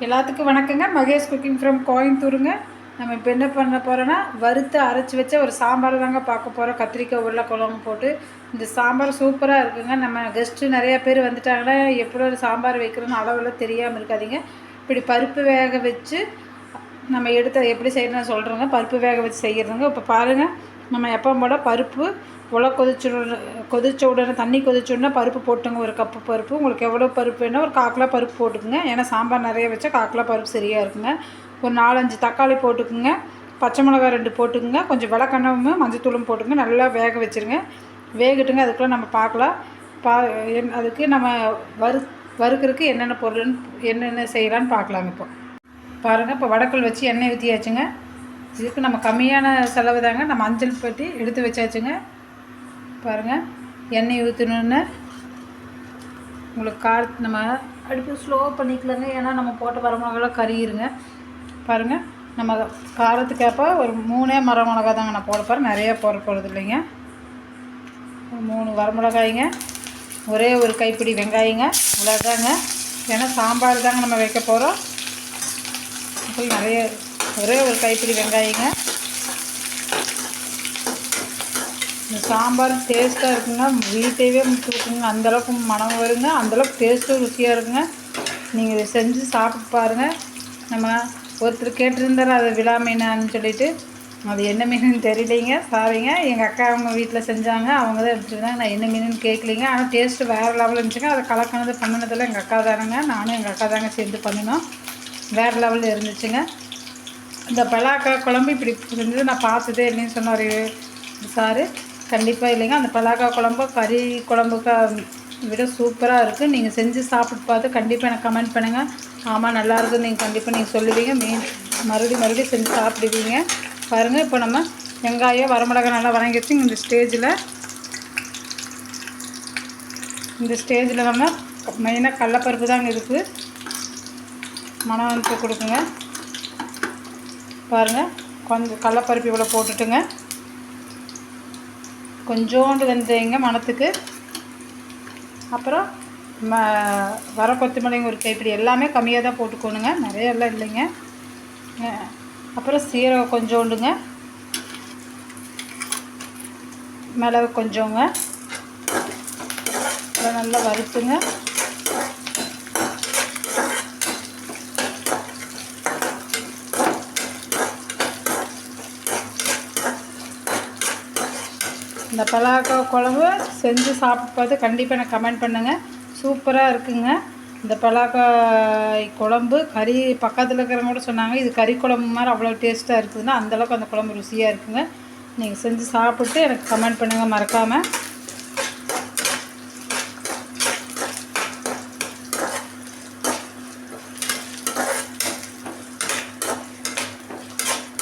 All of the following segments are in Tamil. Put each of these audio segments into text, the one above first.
எல்லாத்துக்கும் வணக்கங்க. மகேஷ் குக்கிங் ஃப்ரம் கோயம்புத்தூருங்க. நம்ம இப்போ என்ன பண்ண போகிறோன்னா, வறுத்து அரைச்சி வச்ச ஒரு சாம்பார் தாங்க பார்க்க போகிறோம். கத்திரிக்காய் உருளைக்கிழங்கு போட்டு இந்த சாம்பார் சூப்பராக இருக்குங்க. நம்ம கெஸ்ட்டு நிறையா பேர் வந்துட்டாங்கன்னா எப்படி ஒரு சாம்பார் வைக்கிறோன்னு அளவெல்லாம் தெரியாமல் இருக்காதீங்க. இப்படி பருப்பு வேக வச்சு நம்ம எடுத்து எப்படி செய்யணும்னு சொல்கிறோங்க. பருப்பு வேக வச்சு செய்கிறதுங்க. இப்போ பாருங்கள், நம்ம எப்பவும் போல் பருப்பு கொதிச்ச உடனே தண்ணி கொதிச்ச உடனே பருப்பு போட்டுங்க. ஒரு கப்பு பருப்பு, உங்களுக்கு எவ்வளோ பருப்பு வேணும் ஒரு 1/4 கிலோ பருப்பு போட்டுக்குங்க. ஏன்னா சாம்பார் நிறைய வச்சா 1/4 கிலோ பருப்பு சரியாக இருக்குங்க. ஒரு 4-5 தக்காளி போட்டுக்குங்க. பச்சை மிளகாய் 2 போட்டுக்குங்க. கொஞ்சம் விளக்கெண்ணவும் மஞ்சத்தூளும் போட்டுங்க. நல்லா வேக வச்சுருங்க. வேகட்டுங்க. அதுக்குள்ளே நம்ம பார்க்கலாம். அதுக்கு நம்ம வறுக்கிறதுக்கு என்னென்ன பொருள்னு என்னென்ன செய்யலான்னு பார்க்கலாங்க. இப்போ பாருங்கள், இப்போ வடக்கல் வச்சு எண்ணெய் ஊற்றியாச்சுங்க. இதுக்கு நம்ம கம்மியான செலவு தாங்க. நம்ம மஞ்சள் பட்டி எடுத்து வச்சாச்சுங்க. பாருங்கள், எண்ணெய் ஊற்றணுன்னு உங்களுக்கு நம்ம அடுப்பு ஸ்லோ பண்ணிக்கலாங்க. ஏன்னா நம்ம போட்ட வரமிளகாலாம் கறியிருங்க. பாருங்கள், நம்ம காரத்துக்கேற்ப ஒரு 3 வரமிளகா தாங்க நான் போட போகிறேன். நிறையா போட போகிறது இல்லைங்க. 3 வரமிளகாய்ங்க, ஒரே ஒரு கைப்பிடி வெங்காயங்க, அவ்வளோதாங்க. ஏன்னா சாம்பார் தாங்க நம்ம வைக்க போகிறோம். நிறைய ஒரே ஒரு கைப்பிடி வெங்காயங்க. இந்த சாம்பார் டேஸ்ட்டாக இருக்குங்க. வீட்டையே தூக்குங்க. அந்தளவுக்கு மனம் வருங்க. அந்தளவுக்கு டேஸ்ட்டும் ருசியாக இருக்குங்க. நீங்கள் இதை செஞ்சு சாப்பிட்டு பாருங்கள். நம்ம ஒருத்தர் கேட்டிருந்தார் அது விலா மீனான்னு சொல்லிவிட்டு, அது என்ன மீனுன்னு தெரியலைங்க, சாரிங்க. எங்கள் அக்கா அவங்க வீட்டில் செஞ்சாங்க, அவங்க தான் எடுத்துருந்தாங்க. நான் என்ன மீனுன்னு கேட்கலிங்க. ஆனால் டேஸ்ட்டு வேறு லெவலில் இருந்துச்சுங்க. அதை கலக்கினது பண்ணினதெல்லாம் எங்கள் அக்கா தானுங்க. நானும் எங்கள் அக்கா தாங்க சேர்ந்து பண்ணினோம். வேறு லெவலில் இருந்துச்சுங்க. இந்த பலாக்காய் குழம்பு இப்படி இருந்தது நான் பார்த்ததே இல்லைன்னு சொன்னார் சாரு. கண்டிப்பாக இல்லைங்க. அந்த பலாக்காய் குழம்பு கறி குழம்புக்கு விட சூப்பராக இருக்குது. நீங்கள் செஞ்சு சாப்பிட்டு பார்த்து கண்டிப்பாக எனக்கு கமெண்ட் பண்ணுங்கள். ஆமாம், நல்லாயிருக்குன்னு நீங்கள் கண்டிப்பாக சொல்லுவீங்க. மறுபடியும் செஞ்சு சாப்பிடுவீங்க. பாருங்கள், இப்போ நம்ம வெங்காயம் வரமிளகாய் நல்லா வதங்கிடுச்சு. இந்த ஸ்டேஜில் நம்ம மெயினாக கடலப்பருப்பு தாங்க இருக்குது. மனம் வந்து கொடுக்குங்க. பாருங்கள், கொஞ்சம் கடலப்பருப்பு இவ்வளோ போட்டுட்டுங்க. கொஞ்சோண்டு வெந்தயங்க மணத்துக்கு. அப்புறம் வர கொத்தமல்லிங்க ஒரு கைப்பிடி. எல்லாமே கம்மியாக தான் போட்டுக்கணுங்க, நிறைய எல்லாம் இல்லைங்க. அப்புறம் சீரகம் கொஞ்சோண்டுங்க, மிளகு கொஞ்சோங்க. நல்லா வறுத்துங்க. இந்த பலாக்காய் குழம்பு செஞ்சு சாப்பிட்டு பார்த்து கண்டிப்பாக எனக்கு கமெண்ட் பண்ணுங்கள். சூப்பராக இருக்குங்க. இந்த பலாக்காய் குழம்பு கறி பக்கத்தில் இருக்கிறவங்க கூட சொன்னாங்க இது கறி குழம்பு மாதிரி அவ்வளோ டேஸ்ட்டாக இருக்குதுன்னா, அந்தளவுக்கு அந்த குழம்பு ருசியாக இருக்குங்க. நீங்கள் செஞ்சு சாப்பிட்டு எனக்கு கமெண்ட் பண்ணுங்கள் மறக்காமல்.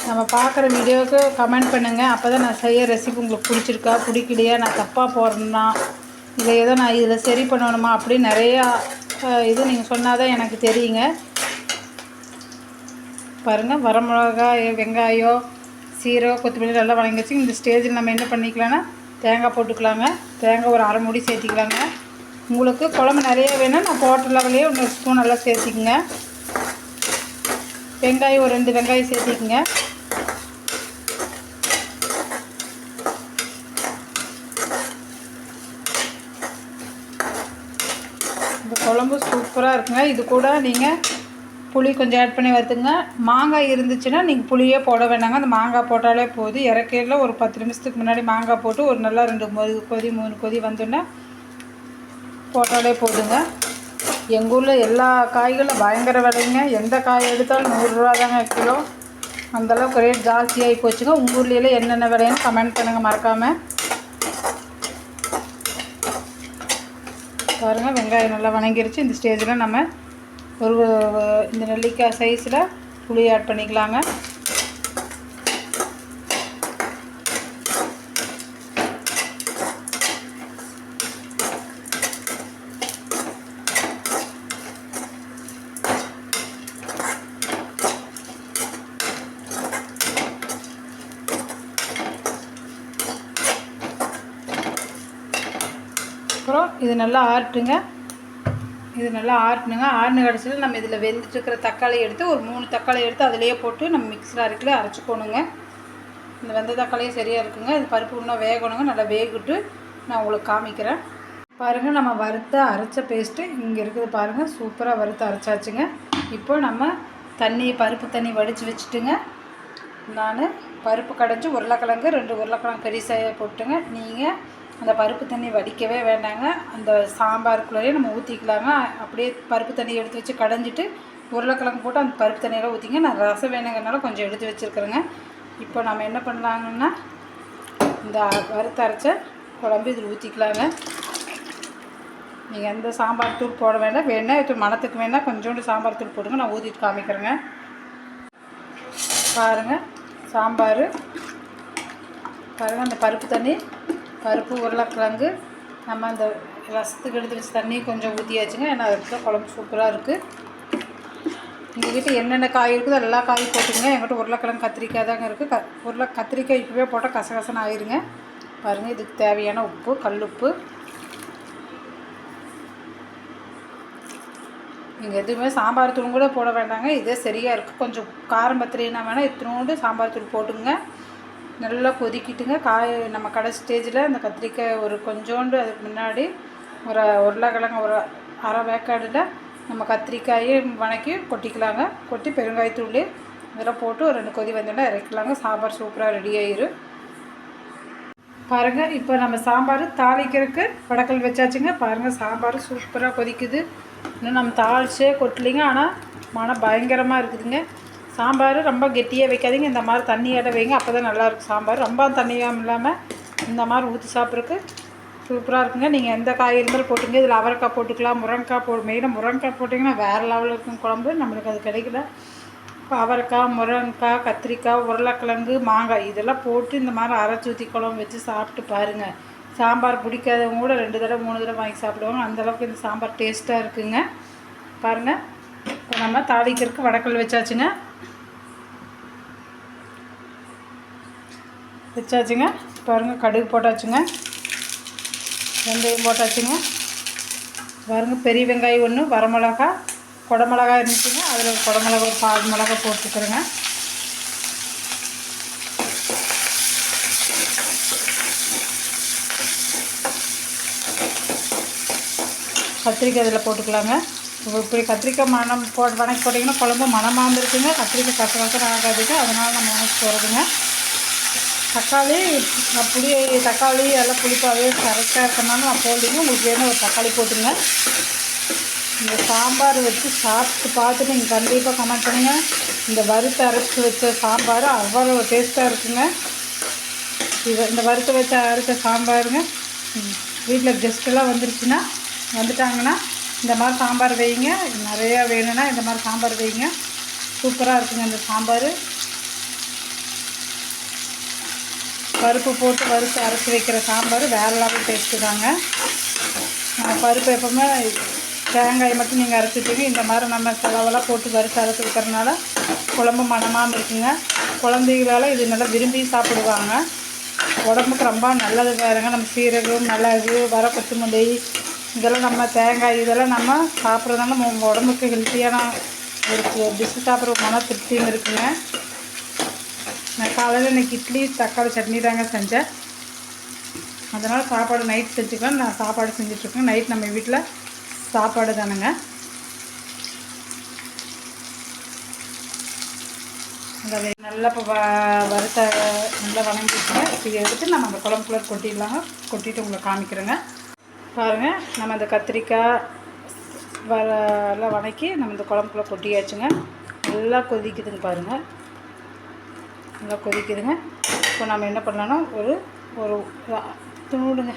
நம்ம பார்க்குற வீடியோவுக்கு கமெண்ட் பண்ணுங்கள். அப்போ தான் நான் செய்ய ரெசிபி உங்களுக்கு பிடிச்சிருக்கா பிடிக்கலையா, நான் தப்பாக போடுறேன்னா இதை ஏதோ நான் இதில் சரி பண்ணணுமா அப்படின்னு நிறையா இது நீங்கள் சொன்னால் தான் எனக்கு தெரியுங்க. பாருங்கள், வரமிளகாய் வெங்காயம் சீரகம் கொத்தமல்லி நல்லா வதங்கிச்சு. இந்த ஸ்டேஜில் நம்ம என்ன பண்ணிக்கலாம்னா தேங்காய் போட்டுக்கலாங்க. தேங்காய் ஒரு அரை மூடி சேர்த்திக்கலாங்க. உங்களுக்கு குழம்பு நிறைய வேணும், நான் போட்ட லெவலையே 1 ஸ்பூன் நல்லா சேர்த்திக்குங்க. வெங்காயம் ஒரு 2 வெங்காயம் சேர்த்திக்குங்க. இந்த குழம்பு சூப்பராக இருக்குங்க. இது கூட நீங்கள் புளி கொஞ்சம் ஆட் பண்ணி வறுத்துங்க. மாங்காய் இருந்துச்சுன்னா நீங்கள் புளியே போட வேண்டாங்க. அந்த மாங்காய் போட்டாலே போதும். இறக்கையில் ஒரு 10 நிமிஷத்துக்கு முன்னாடி மாங்காய் போட்டு ஒரு நல்லா 2 கொதி 3 கொதி வந்தோன்னே போட்டாலே போதுங்க. எங்கள் ஊரில் எல்லா காய்களும் பயங்கர விலைங்க. எந்த காய் எடுத்தாலும் 100 ரூபா தாங்க கிலோ. அந்தளவுக்கு ரேட் ஜாஸ்தியாகி போச்சுங்க. உங்கள் ஊர்லேயே என்னென்ன விலைன்னு கமெண்ட் பண்ணுங்கள் மறக்காமல். பாருங்கள், வெங்காயம் நல்லா வதங்கிருச்சு. இந்த ஸ்டேஜில் நம்ம இந்த நெல்லிக்காய் சைஸில் புளி ஆட் பண்ணிக்கலாங்க. அப்புறம் இது நல்லா ஆட்டுங்க. இது நல்லா ஆட்டணுங்க. ஆட்டின கடைசியில் நம்ம இதில் வெந்துட்டுருக்கிற தக்காளி எடுத்து ஒரு 3 தக்காளி எடுத்து அதிலேயே போட்டு நம்ம மிக்ஸில் அரைச்சிக்கணுங்க. இந்த வெந்த தக்காளியும் சரியாக இருக்குங்க. இது பருப்பு இன்னும் வேகணுங்க. நல்லா வேகிட்டு நான் உங்களுக்கு காமிக்கிறேன். பாருங்கள், நம்ம வறுத்த அரைச்ச பேஸ்ட்டு இங்கே இருக்குது பாருங்கள். சூப்பராக வறுத்து அரைச்சாச்சுங்க. இப்போ நம்ம பருப்பு தண்ணி வடித்து வச்சுட்டுங்க. நான் பருப்பு கடைஞ்சி உருளைக்கிழங்கு 2 உருளைக்கிழங்கு பெருசாக போட்டுங்க. நீங்கள் அந்த பருப்பு தண்ணி வடிக்கவே வேண்டாங்க. அந்த சாம்பாருக்குள்ளேயே நம்ம ஊற்றிக்கலாங்க. அப்படியே பருப்பு தண்ணி எடுத்து வச்சு கடைஞ்சிட்டு உருளைக்கிழங்கு போட்டு அந்த பருப்பு தண்ணியெல்லாம் ஊற்றிங்க. நான் ரசம் வேணுங்கிறனால கொஞ்சம் எடுத்து வச்சுருக்குறேங்க. இப்போ நம்ம என்ன பண்ணலாங்கன்னா இந்த வறுத்து அரைச்ச குழம்பு இதில் ஊற்றிக்கலாங்க. நீங்கள் எந்த சாம்பார் தூள் போட வேண்டாம். வேணால் இது மணத்துக்கு வேணால் கொஞ்சோண்டு சாம்பார் தூள் போடுங்க. நான் ஊற்றிட்டு காமிக்கிறேங்க. பாருங்கள், சாம்பார் பாருங்கள். அந்த பருப்பு தண்ணி, பருப்பு உருளைக்கிழங்கு நம்ம அந்த ரசத்துக்கு எடுத்து வச்சு தண்ணி கொஞ்சம் ஊற்றியாச்சுங்க. ஏன்னா அதுக்கு குழம்பு சூப்பராக இருக்குது. எங்கள்கிட்ட என்னென்ன காய் இருக்குதோ எல்லா காயும் போட்டுங்க. எங்கிட்ட உருளைக்கிழங்கு கத்திரிக்காய் தாங்க இருக்குது. கத்திரிக்காய் இப்போவே போட்டால் கசகசன்னு ஆயிருங்க. பாருங்கள், இதுக்கு தேவையான உப்பு, கல் உப்பு. நீங்கள் எதுவுமே சாம்பார் தூள் கூட போட வேண்டாங்க. இதே சரியாக இருக்குது. கொஞ்சம் காரம் பத்திரினா வேணால் இத்தினோண்டு சாம்பார் தூள் போட்டுங்க. நல்லா கொதிக்கிட்டுங்க. நம்ம கடைசி ஸ்டேஜில் அந்த கத்திரிக்காய் ஒரு கொஞ்சோண்டு அதுக்கு முன்னாடி ஒரு உருளைக்கிழங்கு ஒரு அரை வேக்காடில் நம்ம கத்திரிக்காயை வணக்கி கொட்டிக்கலாங்க. கொட்டி பெருங்காயத்தூள் இதெல்லாம் போட்டு ஒரு 2 கொதி வந்தோடனே இறக்கலாங்க. சாம்பார் சூப்பராக ரெடி ஆயிரும். பாருங்கள், இப்போ நம்ம சாம்பார் தாளிக்கிறதுக்கு வடக்கல் வச்சாச்சுங்க. பாருங்கள், சாம்பார் சூப்பராக கொதிக்குது. இன்னும் நம்ம தாளிச்சே கொட்டலிங்க. ஆனால் மனம் பயங்கரமாக இருக்குதுங்க. சாம்பார் ரொம்ப கெட்டியாக வைக்காதீங்க. இந்த மாதிரி தண்ணியோட வைங்க. அப்போ தான் நல்லாயிருக்கும் சாம்பார். ரொம்ப தண்ணியாக இல்லாமல் இந்த மாதிரி ஊற்றி சாப்பிட்றதுக்கு சூப்பராக இருக்குங்க. நீங்கள் எந்த காய் இருந்தாலும் போட்டுங்க. இதில் அவரைக்காய் போட்டுக்கலாம், முருங்கைக்காய் மெயினாக முருங்கைக்காய் போட்டிங்கன்னா வேறு லெவலில் இருக்கும் குழம்பு. நம்மளுக்கு அது கிடைக்கல. இப்போ அவரைக்காய், முருங்கைக்காய், கத்திரிக்காய், உருளைக்கிழங்கு, மாங்காய் இதெல்லாம் போட்டு இந்த மாதிரி அரைச்சி ஊற்றி குழம்பு வச்சு சாப்பிட்டு பாருங்கள். சாம்பார் பிடிக்காதவங்க கூட 2 தடவை 3 தடவை வாங்கி சாப்பிடுவாங்க. அந்தளவுக்கு இந்த சாம்பார் டேஸ்ட்டாக இருக்குங்க. பாருங்கள், இப்போ நம்ம தாளிக்கிறதுக்கு வடக்கல் வச்சாச்சுங்க. பாருங்கள், கடுகு போட்டாச்சுங்க. வெந்தயம் போட்டாச்சுங்க. பாருங்கள், பெரிய வெங்காயம் 1, வரமிளகா, குடமிளகா இருந்துச்சுங்க. அதில் குடமிளகா ஒரு 4 மிளகா போட்டுக்கிறேங்க. கத்திரிக்காய் இதில் போட்டுக்கலாங்க. இப்படி கத்திரிக்காய் மணம் வணக்கி போட்டிங்கன்னா குழம்பு மணமாக இருக்குங்க. கத்திரிக்காய் கசகசன்னு ஆகாதுங்க. அதனால் நம்ம வணக்கி போடுறதுங்க. தக்காளி எல்லாம் புளிப்பாகவே கரெக்டாக இருக்கனாலும் நான் போடுங்க. உங்களுக்கு வேணும் ஒரு தக்காளி போட்டுங்க. இந்த சாம்பார் வச்சு சாப்பிட்டு பார்த்துட்டு நீங்கள் கண்டிப்பாக கமெண்ட் பண்ணுங்கள். இந்த வறுத்து அரைச்சி வச்ச சாம்பார் அவ்வளோ டேஸ்ட்டாக இருக்குங்க. இந்த வறுத்து வச்ச அரைச்ச சாம்பாருங்க. வீட்டில் கெஸ்ட்டெல்லாம் வந்துட்டாங்கன்னா இந்த மாதிரி சாம்பார் வைங்க. நிறையா வேணும்னா இந்த மாதிரி சாம்பார் வைங்க. சூப்பராக இருக்குங்க இந்த சாம்பார். பருப்பு போட்டு வறுத்து அரைச்சி வைக்கிற சாம்பார் வேறு லெவல் டேஸ்ட்டு தாங்க. பருப்பு எப்போவுமே தேங்காய் மட்டும் நீங்கள் அரைச்சிட்டீங்க. இந்த மாதிரி நம்ம செலவெல்லாம் போட்டு வறுத்து அரைச்சி வைக்கிறதுனால குழம்பு மணமாக இருக்குங்க. குழந்தைகளால் இது நல்லா விரும்பி சாப்பிடுவாங்க. உடம்புக்கு ரொம்ப நல்லது வேறுங்க. நம்ம சீரகம், மிளகு, வர கொத்தமல்லி இதெல்லாம் நம்ம தேங்காய் இதெல்லாம் நம்ம சாப்பிட்றதுனால நம்ம உடம்புக்கு ஹெல்த்தியான ஒரு டிஷ்ஷு சாப்பிட்ற மன திருப்தியும் இருக்குங்க. நான் காலையில் இன்றைக்கி இட்லி தக்காளி சட்னி தாங்க செஞ்சேன். அதனால் சாப்பாடு நைட் செஞ்சுக்கலாம். நான் சாப்பாடு செஞ்சிட்ருக்கேன். நைட் நம்ம வீட்டில் சாப்பாடு தானுங்க. நல்லா இப்போ வறுத்த நல்லா வணங்கிட்டுங்க. இப்போ எடுத்து நம்ம அந்த குழம்புக்குள்ள கொட்டிடலாங்க. கொட்டிட்டு உங்களை காமிக்கிறேங்க. பாருங்கள், நம்ம இந்த கத்திரிக்காய் எல்லாம் வணக்கி நம்ம இந்த குழம்புக்குள்ள கொட்டியாச்சுங்க. நல்லா கொதிக்குதுங்க. பாருங்கள், நல்லா கொதிக்குதுங்க. இப்போ நம்ம என்ன பண்ணலான்னா ஒரு துணுடுங்க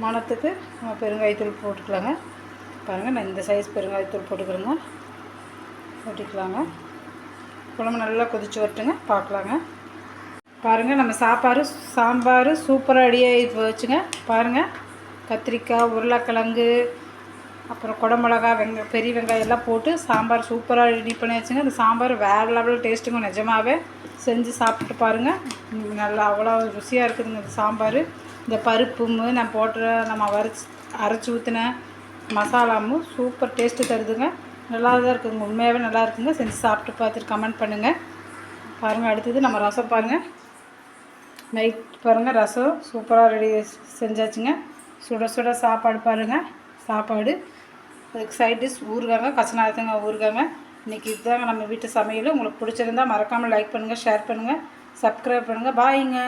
மணத்துக்கு நம்ம பெருங்காயத்தூள் போட்டுக்கலாங்க. பாருங்கள், நான் இந்த சைஸ் பெருங்காயத்தூள் போட்டுக்கலாங்க. குழம்பு நல்லா கொதிச்சு வரட்டுங்க, பார்க்கலாங்க. பாருங்கள், நம்ம சாம்பார் சூப்பராக ரெடி ஆகி போச்சுங்க. பாருங்கள், கத்திரிக்காய், உருளைக்கிழங்கு, அப்புறம் குடமிளகா, பெரிய வெங்காயம் எல்லாம் போட்டு சாம்பார் சூப்பராக ரெடி பண்ணியாச்சுங்க. இந்த சாம்பார் வேறு லெவல் டேஸ்ட்டுங்க. நிஜமாகவே செஞ்சு சாப்பிட்டு பாருங்கள். நல்லா அவ்வளோ ருசியாக இருக்குதுங்க இந்த சாம்பார். இந்த பருப்பும் நான் நம்ம அரைச்சி ஊற்றின மசாலாவும் சூப்பர் டேஸ்ட்டு தருதுங்க. நல்லா தான் இருக்குதுங்க, உண்மையாகவே நல்லா இருக்குங்க. செஞ்சு சாப்பிட்டு பார்த்துட்டு கமெண்ட் பண்ணுங்கள். பாருங்கள், அடுத்தது நம்ம ரசம் பாருங்கள். நைட் பாருங்கள், ரசம் சூப்பராக ரெடி செஞ்சாச்சுங்க. சுட சுட சாப்பாடு பாருங்கள். சாப்பாடு அதுக்கு சைட் டிஷ் ஊறுகாங்க, கசநாதங்க ஊறுகாங்க. இன்றைக்கி இதுதாங்க நம்ம வீட்டு சமையல். உங்களுக்கு பிடிச்சிருந்தால் மறக்காமல் லைக் பண்ணுங்கள், ஷேர் பண்ணுங்கள், சப்ஸ்கிரைப் பண்ணுங்கள். பாய்ங்க.